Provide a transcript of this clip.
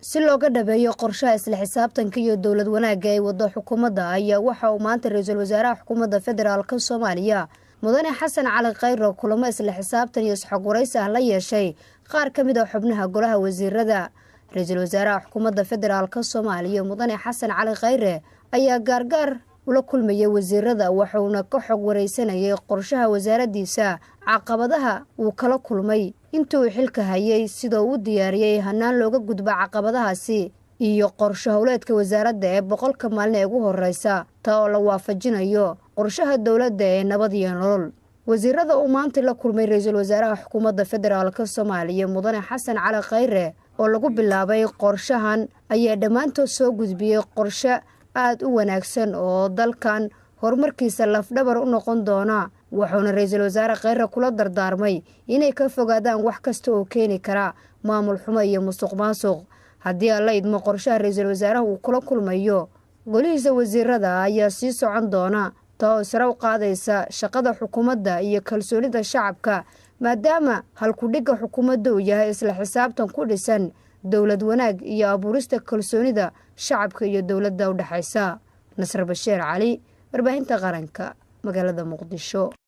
si looga dhabeeyo qorshaha isla xisaabtanka iyo dowlad wanaagga ay wado xukuumadda ayaa waxa uu maanta ra'iisul wasaaraha xukuumadda federaalka Soomaaliya mudane Xasan Cali Khayre kulamo isla xisaabtan iyo isxog waraysi ah la yeeshay qaar ka mid ah xubnaha golaha wasiirada. ra'iisul wasaaraha xukuumadda federaalka Soomaaliya mudane Xasan Cali Khayre ayaa gaargaar ula kulmay wasiirada waxaana ka xog wareysanayay qorshaha wasaaradiisa caqabadaha uu kala kulmay intuu xilka hayay sidoo uu diyaariyay hanaan looga gudbo caqabadahaasi iyo qorshe hawleedka wasaaradda ee 100 maalin ee ugu horeysa taa oo la waafajinayo qorshaha dawladda ee nabad iyo nolol. wasiirada uu maanta la kulmay ra'iisul wasaaraha xukuumadda federaalka Soomaaliya mudane Xasan Cali Khayre oo lagu bilaabay qorshahan ayaa dhamaantood soo gudbiyay qorshe aad u wanaagsan oo dalkan horumarkiisa lafdhabar u noqon doona. waxaana ra'iisul wasaare Khayre kula dardaarmay inay ka fogaadaan wax kasta oo keeni kara maamul xumo iyo musuqmaasuq. haddii alla idmo qorshaha ra'iisul wasaaraha uu kula kulmayo golihiisa wasiirada ayaa sii socon doona taa sare u qaadaysa shaqada xukuumadda iyo kalsoonida shacabka maadaama halku-dhigga xukuumadda uu yahay isla xisaabtan ku dhisan dowlad wanaag iyo abuurista kalsoonida shacabka iyo dowladda u dhaxaysa. Nasr Bashiir Cali, warbaahinta qaranka, magaalada Muqdisho.